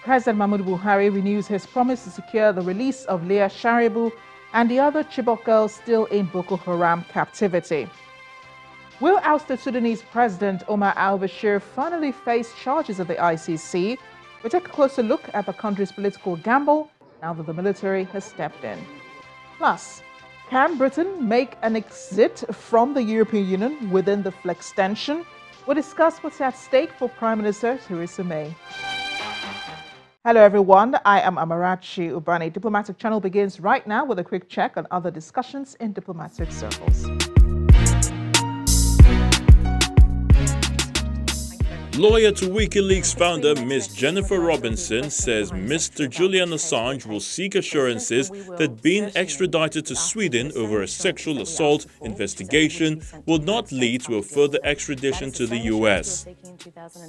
President Muhammadu Buhari renews his promise to secure the release of Leah Sharibu and the other Chibok girls still in Boko Haram captivity. Will ousted Sudanese President Omar al-Bashir finally face charges at the ICC? We take a closer look at the country's political gamble now that the military has stepped in. Plus, can Britain make an exit from the European Union within the flextension? We'll discuss what's at stake for Prime Minister Theresa May. Hello everyone, I am Amarachi Ubani. Diplomatic Channel begins right now with a quick check on other discussions in diplomatic circles. Lawyer to WikiLeaks founder Ms. Jennifer Robinson says Mr. Julian Assange will seek assurances that being extradited to Sweden over a sexual assault investigation will not lead to a further extradition to the US.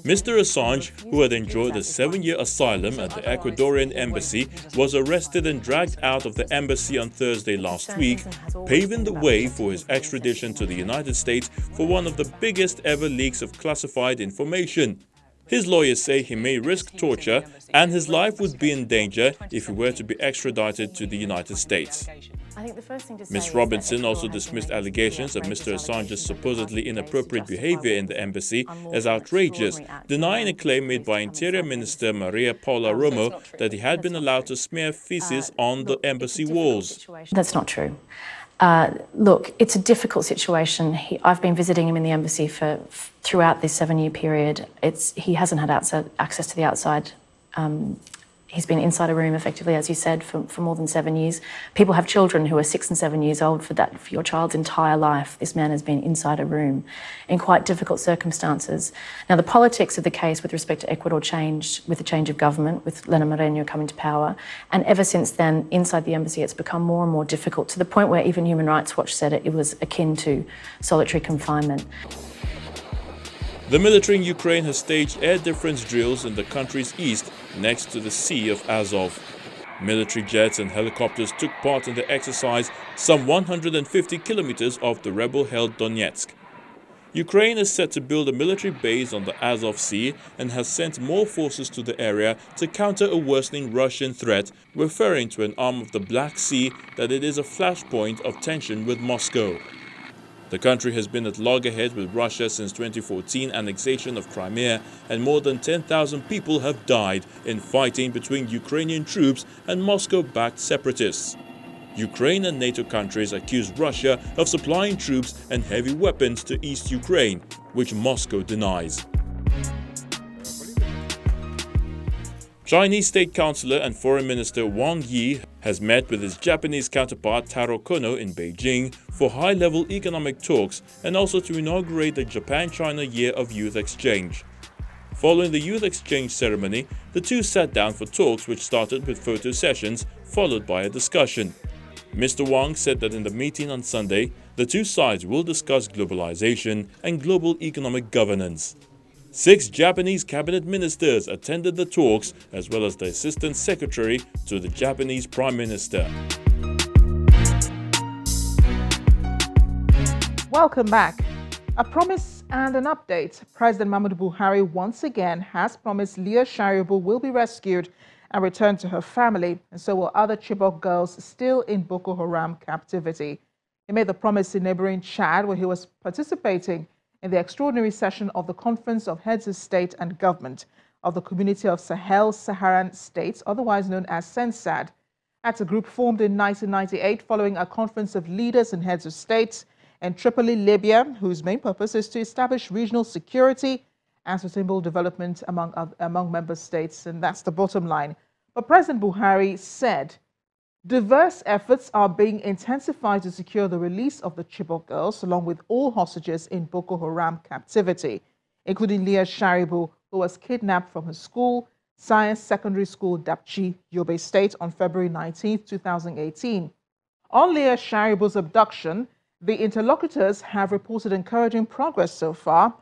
Mr. Assange, who had enjoyed a 7-year asylum at the Ecuadorian embassy, was arrested and dragged out of the embassy on Thursday last week, paving the way for his extradition to the United States for one of the biggest ever leaks of classified information. His lawyers say he may risk torture and his life would be in danger if he were to be extradited to the United States. Ms. Robinson also dismissed allegations of Mr. Assange's supposedly inappropriate behavior in the embassy as outrageous, denying a claim made by Interior Minister Maria Paula Romo that he had been allowed to smear feces on the embassy walls. That's not true. Look, it's a difficult situation. I've been visiting him in the embassy throughout this 7-year period. He hasn't had access to the outside. He's been inside a room, effectively, as you said, for more than 7 years. People have children who are 6 and 7 years old. For your child's entire life, this man has been inside a room in quite difficult circumstances. Now, the politics of the case with respect to Ecuador changed with the change of government, with Lenin Moreno coming to power. And ever since then, inside the embassy, it's become more and more difficult, to the point where even Human Rights Watch said it was akin to solitary confinement. The military in Ukraine has staged air defense drills in the country's east next to the Sea of Azov. Military jets and helicopters took part in the exercise some 150 kilometers off the rebel-held Donetsk. Ukraine is set to build a military base on the Azov Sea and has sent more forces to the area to counter a worsening Russian threat, referring to an arm of the Black Sea that it is a flashpoint of tension with Moscow. The country has been at loggerheads with Russia since 2014 annexation of Crimea, and more than 10,000 people have died in fighting between Ukrainian troops and Moscow-backed separatists. Ukraine and NATO countries accuse Russia of supplying troops and heavy weapons to East Ukraine, which Moscow denies. Chinese State Councillor and Foreign Minister Wang Yi has met with his Japanese counterpart Taro Kono in Beijing for high-level economic talks and also to inaugurate the Japan-China Year of Youth Exchange. Following the youth exchange ceremony, the two sat down for talks which started with photo sessions, followed by a discussion. Mr. Wang said that in the meeting on Sunday, the two sides will discuss globalization and global economic governance. 6 Japanese cabinet ministers attended the talks, as well as the assistant secretary to the Japanese Prime Minister. Welcome back. A promise and an update. President Muhammadu Buhari once again has promised Leah Sharibu will be rescued and returned to her family, and so will other Chibok girls still in Boko Haram captivity. He made the promise in neighboring Chad, where he was participating in the extraordinary session of the Conference of Heads of State and Government of the Community of Sahel-Saharan States, otherwise known as CENSAD. That's a group formed in 1998 following a conference of leaders and heads of states in Tripoli, Libya, whose main purpose is to establish regional security and sustainable development among member states, and that's the bottom line. But President Buhari said diverse efforts are being intensified to secure the release of the Chibok girls, along with all hostages in Boko Haram captivity, including Leah Sharibu, who was kidnapped from her school, Science Secondary School, Dapchi, Yobe State, on February 19, 2018. On Leah Sharibu's abduction, the interlocutors have reported encouraging progress so far.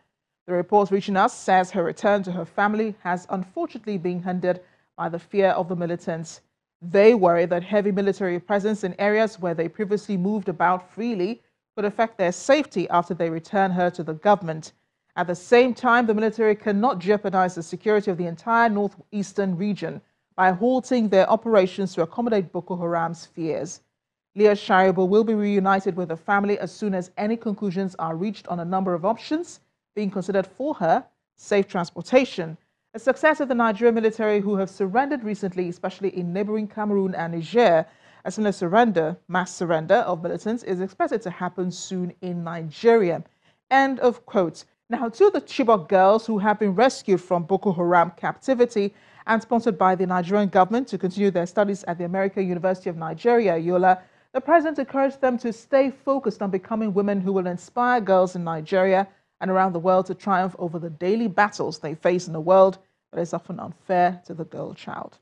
The report reaching us says her return to her family has unfortunately been hindered by the fear of the militants. They worry that heavy military presence in areas where they previously moved about freely could affect their safety after they return her to the government. At the same time, the military cannot jeopardize the security of the entire northeastern region by halting their operations to accommodate Boko Haram's fears. Leah Sharibu will be reunited with her family as soon as any conclusions are reached on a number of options being considered for her: safe transportation, a success of the Nigerian military who have surrendered recently, especially in neighboring Cameroon and Niger. A similar mass surrender of militants is expected to happen soon in Nigeria. End of quote. Now, to the Chibok girls who have been rescued from Boko Haram captivity and sponsored by the Nigerian government to continue their studies at the American University of Nigeria, Yola, the president encouraged them to stay focused on becoming women who will inspire girls in Nigeria and around the world to triumph over the daily battles they face in a world that is often unfair to the girl child.